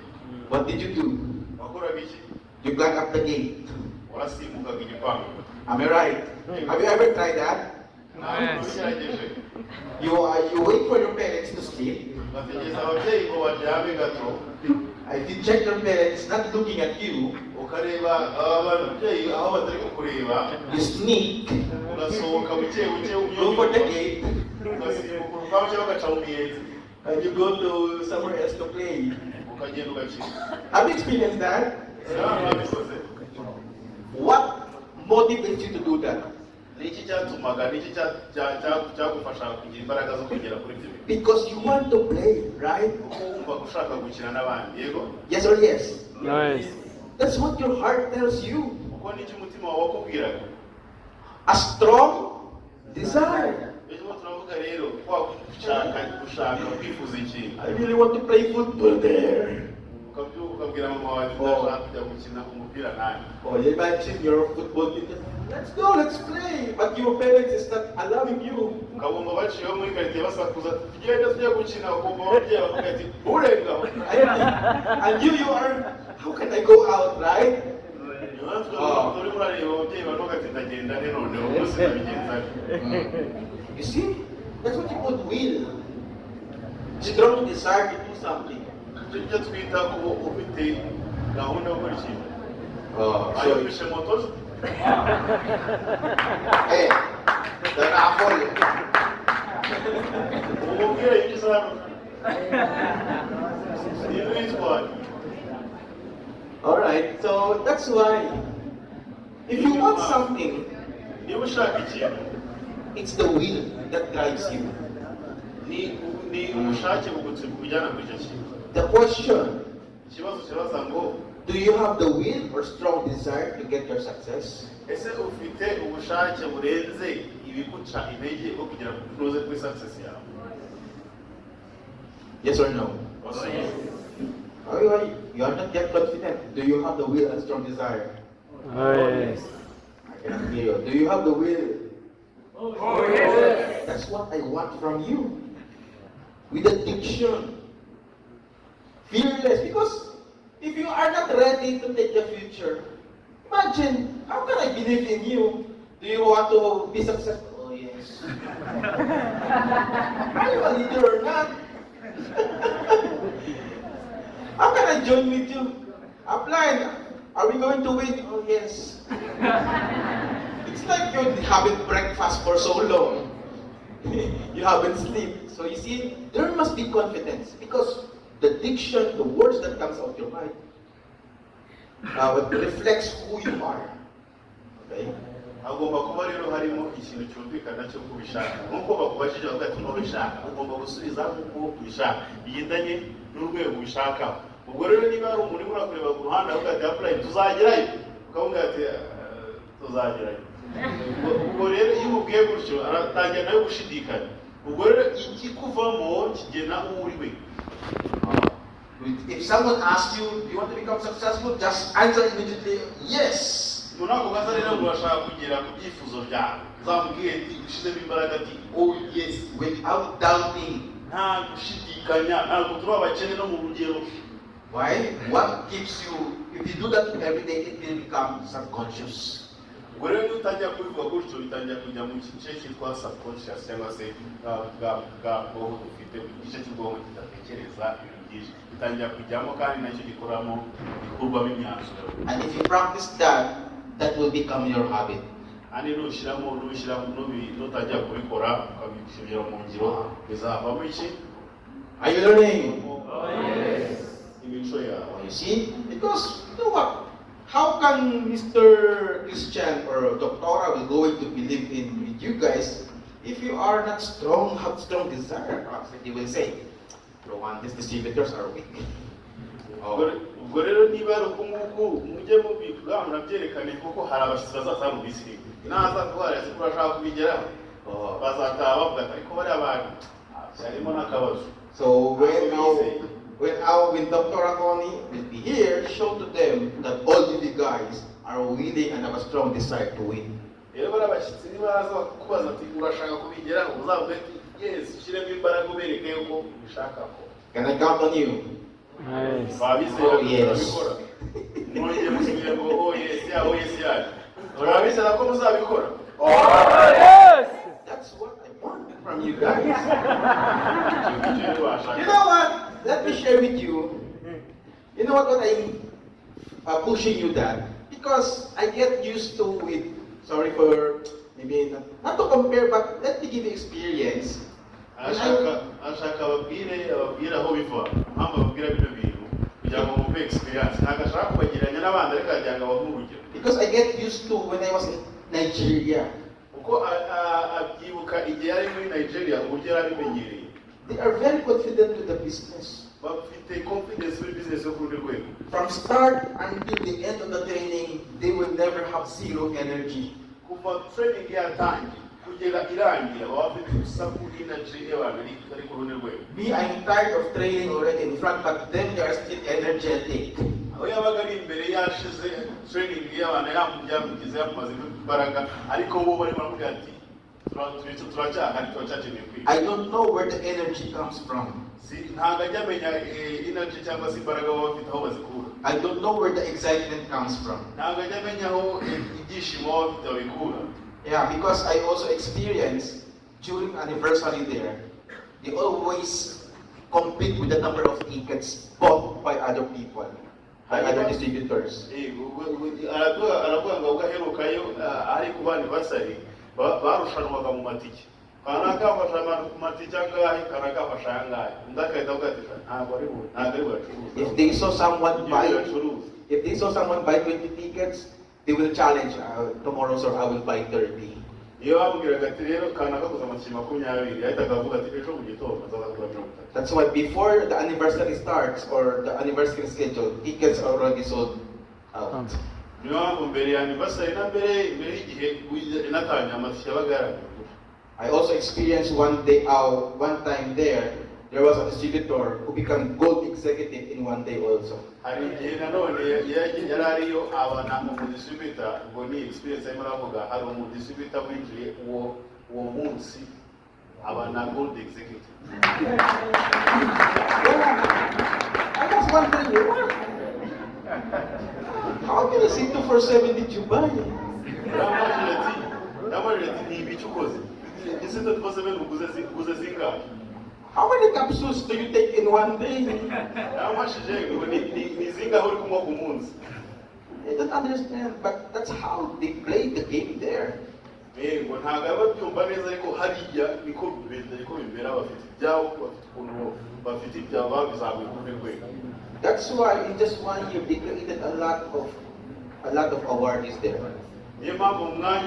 What did you do? Wakoraga iki? You climb up the gate. Warasimbukaga igipangu. Am I right? Have you ever tried that? Ntabwo ubigerageje. You wait for your parents to sleep. Bategereza ababyeyi ngo baryame gato. If you check your parents not looking at you, Ukareba ababyeyi aho batari kukureba, you sneak, ugasohoka buke buke go for the gate, ugasimbuka urupangu cyangwa ugaca mu miyenzi, and you go to somewhere else to play. ukagenda ugakina. Have you experienced that? Babikoze. What motivates you to do that? Niki cyatumaga, niki cyagufasha kugira imbaraga zo kugera kuri ibyo bintu? Because you want to play, right? Kuko wumva ushaka gukina n'abandi, yego? Yes or yes? Yes. That's what your heart tells you. Kuko niki umutima wawe wakubwiraga? A strong desire. Ejo turavuga rero kwa gushaka kwifuza ikintu. I really want to play football there. Ukabwira mama wawe ndashaka kujya gukina umupira nanjye. Or you imagine your football team. Let's go, let's play. But your parents is not allowing you. Ukabumva baciyeho muri karitsiye basakuza tugenda tujya gukina, ukumva ababyeyi bavuga ati urengaho. And you are, how can I go out, right? Uri murareba ababyeyi baravuga ati ndagenda he noneho umunsi nabigenza nte. You see? That's what you put will. Strong desire to do something. Tujya twita kuba ufite gahunda yo gukora ikintu. So, Ayumvishe moto ze. hey, the raffle. umubwire yinjiza hano niyo witwara. Alright, so that's why if you want something, niba ushaka ikintu it's the will that drives you. ni ubushake bujyana kuri icyo kintu. The question, Ikibazo kirabaza ngo do you have the will or strong desire to get your success? ese ufite ubushake burenze ibiguca intege bwo kugira ngo unoze kuri success yawe? Yes or no? Yes. You are not yet confident. Do you have the will and strong desire? Yes. I cannot hear you. Do you have the will? Oh, yes. That's what I want from you. With addiction. Fearless. Because if you are not ready to take the future, imagine, how can I believe in you? Do you want to be successful? Oh, yes. Are you a leader or not? How can I join with you? Apply. Are we going to win? Oh, yes. It's like you haven't breakfast for so long. You haven't slept. So you see, there must be confidence because the diction, the words that comes out your mind, reflects who you are. Okay? Hagomba kuba rero harimo ikintu cyumvikana cyo kubishaka. Nkuko bakubajije bavuga ati ntubishaka, ugomba gusubiza nkuko ubishaka. Bigendanye n'urwego ubishaka. Ubwo rero niba ari umuntu uri kureba ku ruhande avuga ati apply tuzagerayo. Ukavuga ati tuzagerayo. Ubwo rero iyo ubwiye gutyo aratangira nayo gushidikanya. Ubwo rero ikikuvamo kigena uwo uri we. If someone asks you, do you want to become successful? Just answer immediately, yes. Nako gaza rero ngo bashaka kugera ku byifuzo byawe. Uzamubwire ati ushizemo imbaraga ati oh yes, Without doubting. nta gushidikanya, ntabwo turi abakene no mu rugero. Why? What keeps you, if you do that every day, it will become subconscious. Ubwo rero iyo utangira kubivuga gutyo bitangira kujya mu gice cyitwa subconscious cyangwa se bwa bwonko dufite, igice cy'ubwonko kidatekereza ibintu byinshi bitangira kujyamo kandi nacyo gikoramo gikurwamo imyanzuro. And if you practice that, that will become your habit. Kandi nushyiramo nutangira kubikora ukabishyira mu ngiro bizavamo iki? Are you learning? Yes. Imico yawe. You see? Because, you know what? How can Mr. Christian or Doctora will going to believe in with you guys if you are not strong, have strong desire? Perhaps they will say, these distributors are weak. Ubwo rero niba ari uko nguko mujye mubivuga munabyerekane kuko hari abashyitsi bazaza mu bisi naza kubareza ko urashaka kubigeraho bazataha bavuga ariko bari abantu harimo n'akabazo. So when Dr. Tony will be here, show to them that all of you guys are willing and have a strong desire to win. Rero bari abashyitsi nibaza kubaza ati urashaka kubigeraho uzavuga ati yes, ushyiremo imbaraga ubereke yuko ubishaka ko. Can I count on you? Yes. Babizera Oh, yes. kubikora. Mwongeye musubire ngo oh yes ya oh yes ya. Babizera ko muzabikora. Oh, yes. That's what I want from you guys. You You know what? Let me share with you. You know what I'm pushing you that? Because I get used to it. Sorry for maybe not to compare, but let me give you experience. ashaka ababwire aho biva mpamvu ababwira bino bintu kugira ngo mumve experience ntabwo ashaka kubagiranya n'abandi ariko agira ngo abahe urugero. Because I get used to when I was in Nigeria. Kuko abyibuka igihe yari muri Nigeria uburyo yari abimenyereye. They are very confident with the business. Bafite confidence muri business yo ku rundi rwego. From start until the end of the training, they will never have zero energy. Kuva training yatangiye kugera irangira baba bafite urusaku energy y'abantu bari ku rundi rwego. Me, I'm tired of training already in front, but then they are still energetic. Aho yabaga ari imbere yashize training y'abantu yamugize yamumaze imbaraga ariko bo bari baramubwira ati turacyakeneye kwiga. I don't know where the energy comes from. Ntabwo ajya amenya energy cyangwa se imbaraga baba bafite aho bazikura. I don't know where the excitement comes from. Ntabwo ajya amenya aho ibyishimo baba bafite babikura. Yeah, because I also experienced during anniversary there, they always compete with the number of tickets bought by other people, by other distributors. Aravuga ngo ubwo aherukayo ari ku bandi basari barushanwaga mu matike kanaka afasha matike angahe kanaka afasha angahe undi agahita avuga ati ntabwo ari bucuruza. If they saw someone buy 20 tickets, they will challenge, tomorrow sir I will buy 30. iyo bamubwiraga ati rero kanaka kuza amatike 20 yahitaga avuga ati ejo mu gitondo azaza kugura 30. That's why before the anniversary starts or the anniversary schedule, tickets are already sold out. niyo mpamvu mbere ya anniversary na mbere y'igihe inatanya amatike yabaga yaragura. I also experienced one time there was a distributor who became gold executive in one day also. hari igihe nanone yari ariyo abana mu distributor ngo ni experience arimo aravuga hari distributor winjiye uwo munsi abana gold executive. I was wondering, what? How can you see 247 did you buy? Namajeti ni ibicukozi. Ese ndo twose uguze zingahe? How many capsules do you take in one day? Namashije ngo ni zingahe uri kunywa ku munsi? I don't understand, but that's how they play the game there. Ngo ntago babyumva neza ariko hariya niko bibera bafite ibyawo bafite ukuntu bafite ibyabo babizamuye ku rwego. That's why in just 1 year they created a lot of awards there. Niyo mpamvu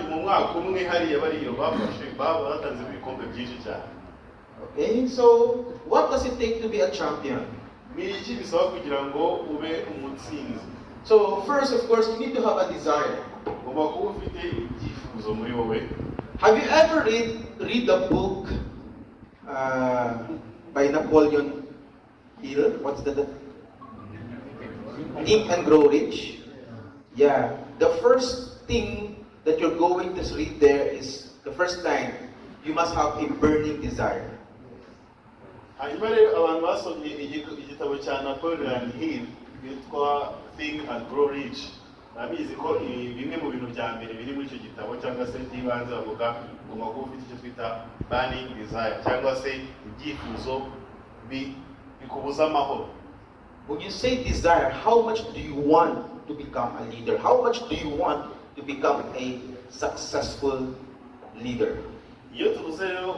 mu mwaka umwe hariya bariyo batanze ibikombe byinshi cyane. Okay, so what does it take to be a champion? Ni iki bisaba kugira ngo ube umutsinzi? So first, of course, you need to have a desire. Ugomba kuba ufite ibyifuzo muri wowe. Have you ever read the book by Napoleon Hill? What's the Think and Grow Rich? Yeah. The first thing that you're going to read there is the first line. You must have a burning desire. Hanyuma rero abantu basomye igitabo cya Napoleon Hill yitwa Think and Grow Rich. Nabizi ko bimwe mu bintu bya mbere biri muri icyo gitabo cyangwa se by'ibanze bavuga ugomba kuba ufite icyo twita burning desire cyangwa se ibyifuzo bikubuza amahoro. When you say desire, how much do you want to become a leader? How much do you want to become a successful leader? Iyo tuvuze rero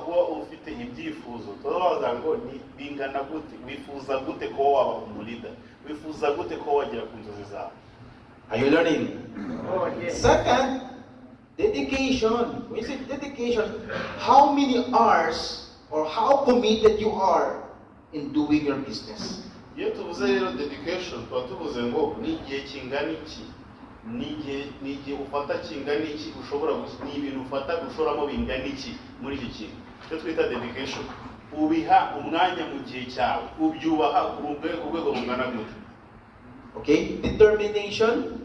kuba ufite ibyifuzo turabaza ngo ni bingana gute, wifuza gute ko waba umulida, wifuza gute ko wagera ku nzozi zawe. Are you learning? Oh, yes. Second, dedication. When you say dedication, how many hours or how committed you are in doing your business? Iyo tuvuze rero dedication tuba tuvuze ngo ni igihe kingana iki, ni igihe ufata kingana iki, ushobora ni ibintu ufata gushoramo bingana iki muri iki kintu. Icyo twita dedication, ubiha umwanya mu gihe cyawe, ubyubaha ku rwego rungana gute. Okay, determination.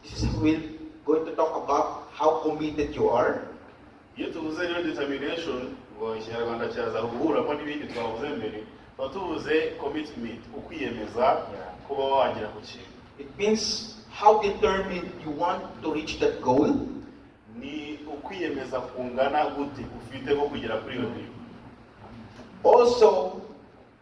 This is we're going to talk about how committed you are. Iyo tuvuze rero determination ngo ikinyarwanda cyaza guhuramo n'ibindi twavuze mbere, tuba tuvuze commitment, ukwiyemeza kuba wagera ku kintu. It means how determined you want to reach that goal. Ni ukwiyemeza kungana gute ufite ko kugera kuri iyo ntego. Also,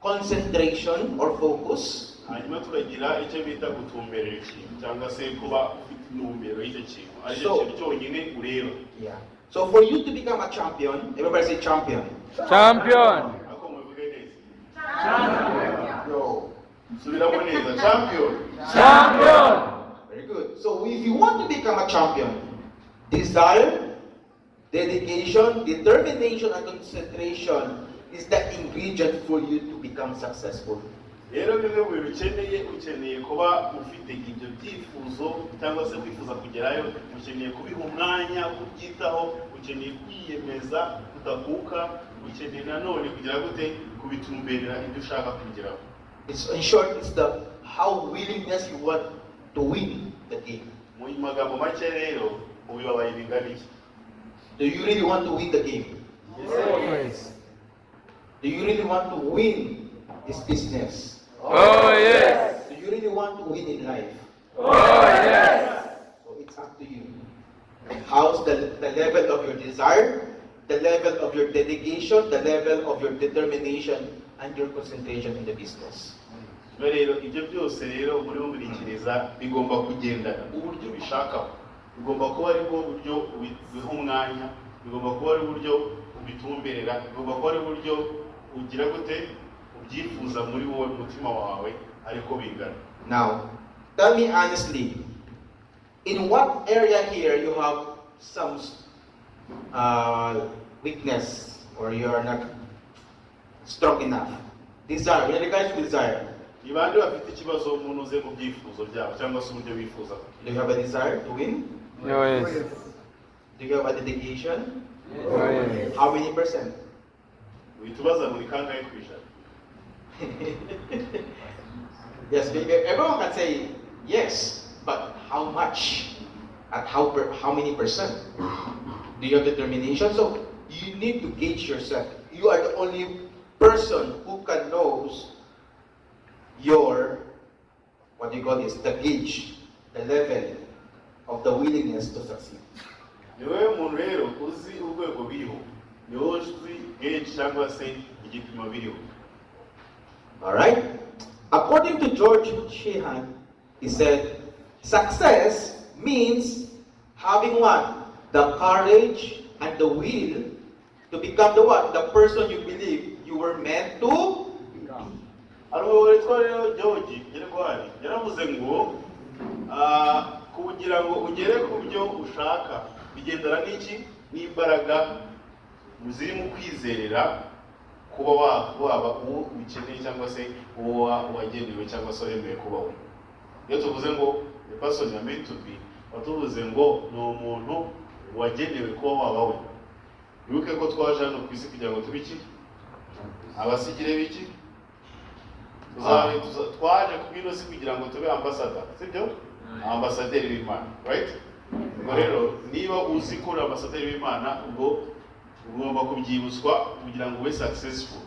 concentration or focus. Hanyuma tukagira icyo bita gutumberera ikintu cyangwa se kuba ufite intumbero y'icyo kintu ari cyo kintu cyonyine ureba. Yeah. So for you to become a champion, everybody say champion. Champion. Ako muvuge neza. Champion. Subiramo neza. Champion. Champion. Very good. So if you want to become a champion, desire, dedication, determination, and concentration is the ingredient for you to become successful. Rero bimwe mu bintu ukeneye kuba ufite ibyo byifuzo cyangwa se kwifuza kugerayo, ukeneye kubiha umwanya, kubyitaho, ukeneye kwiyemeza, kudakuka, ukeneye nanone kugira gute kubitumberera ibyo ushaka kugeraho. In short, it's the how willingness you want to win the game. Mu magambo make rero ubibabaye bingana iki? Do you really want to win the game? Yes. Do you really want to win this business? Oh, yes. Do you really want to win in life? Oh, yes. So it's up to you. How's the level of your desire, the level of your dedication, the level of your determination, and your concentration in the business? Rero ibyo byose rero muri mubirikiriza bigomba kugendana uburyo bishaka, bigomba kuba ari bwo buryo biha umwanya, bigomba kuba ari uburyo ubitumberera bigomba kuba ari uburyo ugira gute ubyifuza muri wowe mutima wawe ariko bingana. Now, tell me honestly, in what area here you have some weakness or you are not strong enough? Desire, in regards to desire. Ni bande bafite ikibazo mu ntuze mu byifuzo byabo cyangwa se uburyo bifuza. Do you have a desire to win? Yes. Do you have a dedication? Yes. How many percent? Witubaza muri kangahe kwijana? Yes, everyone can say yes, but how much? At how many percent? Do you have determination? So you need to gauge yourself. You are the only person who can knows your, what you call this, the gauge, the level of the willingness to succeed. Ni wewe muntu rero uzi urwego biriho. Ni wowe uzi gauge cyangwa se igipimo biriho. Alright? According to George Sheehan, he said, success means having what? The courage and the will to become the what? The person you believe you were meant to become. Ariko witwa rero George Nyirwari yaravuze ngo kugira ngo ugere ku byo ushaka bigendera n'iki n'imbaraga ziri mu kwizerera kuba waba uwo ukeneye cyangwa se uwo wagenewe cyangwa se wemewe kuba we. Iyo tuvuze ngo the person you are meant to be, batuvuze ngo ni umuntu wagenewe kuba waba we. Wibuke ko twaje hano ku isi kugira ngo tube iki? Abasigire biki? Twaje ku ino si kugira ngo tube ambassador, sibyo? Ambasaderi w'Imana, right? Ubwo rero niba uzi ko uri ambasaderi w'Imana ubwo ugomba kubyibutswa kugira ngo ube successful.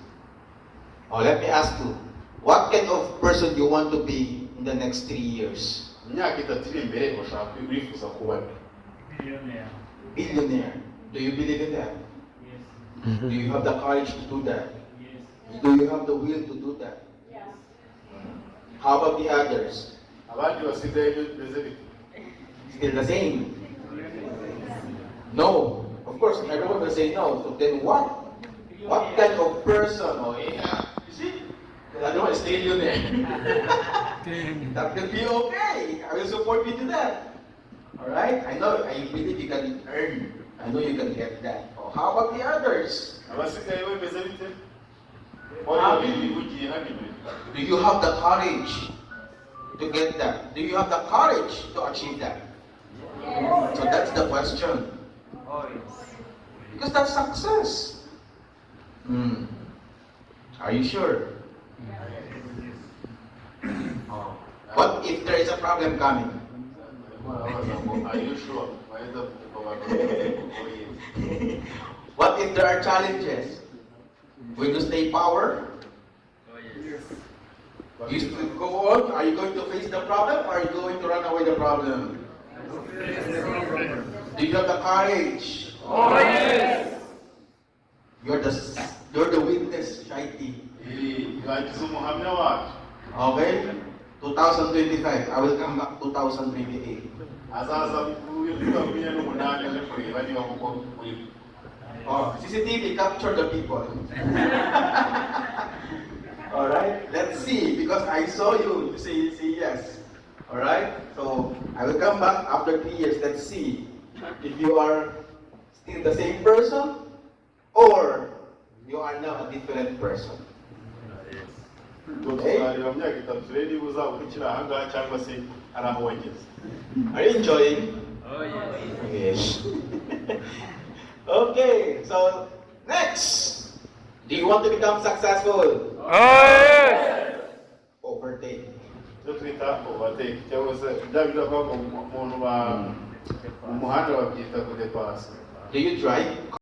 Oh, let me ask you, what kind of person you want to be in the next 3 years? Imyaka itatu iri imbere ushaka wifuza kuba Billionaire. Billionaire. Do you believe in that? Yes. Do you have the courage to do that? Yes. Do you have the will to do that? Yes. How about the others? abandi basigaye bimeze bite? Still the same? No. Of course, everyone will say no. So then what? What kind of person? Oh yeah. You see? The other one is billionaire. That will be okay. I will support you to that. Alright? I know, I believe you can earn. I know you can get that. Oh, how about the others? Abasigaye bimeze bite? Wari bivugiye hano imbere. Do you have the courage to get that? Do you have the courage to achieve that? So that's the question. Because that's success. Are you sure? What if there is a problem coming? Are you sure? What if there are challenges? Will you stay power? You still go on? Are you going to face the problem or are you going to run away the problem? Do you have the courage? Oh yes. You're the witness, Shaiti. Yagize umuhamya wacu. Okay? 2025. I will come back 2028. Azaza muri 2028 aje kureba niba koko muri. Oh, CCTV capture the people. Alright? Let's see, because I saw you say yes. Alright? So, I will come back after 3 years. Let's see if you are still the same person or you are now a different person. Tuzareba myaka itatu rero niba uzaba ukiri aha ngaha cyangwa se ari aho wageze. Are you enjoying? Oh yes. Yes. Okay, so next. Do you want to become successful? Oh yes. Overtake. Icyo twita overtake cyangwa se bya bintu bavuga ngo umuntu mu muhanda babyita kudepasa. Do you drive?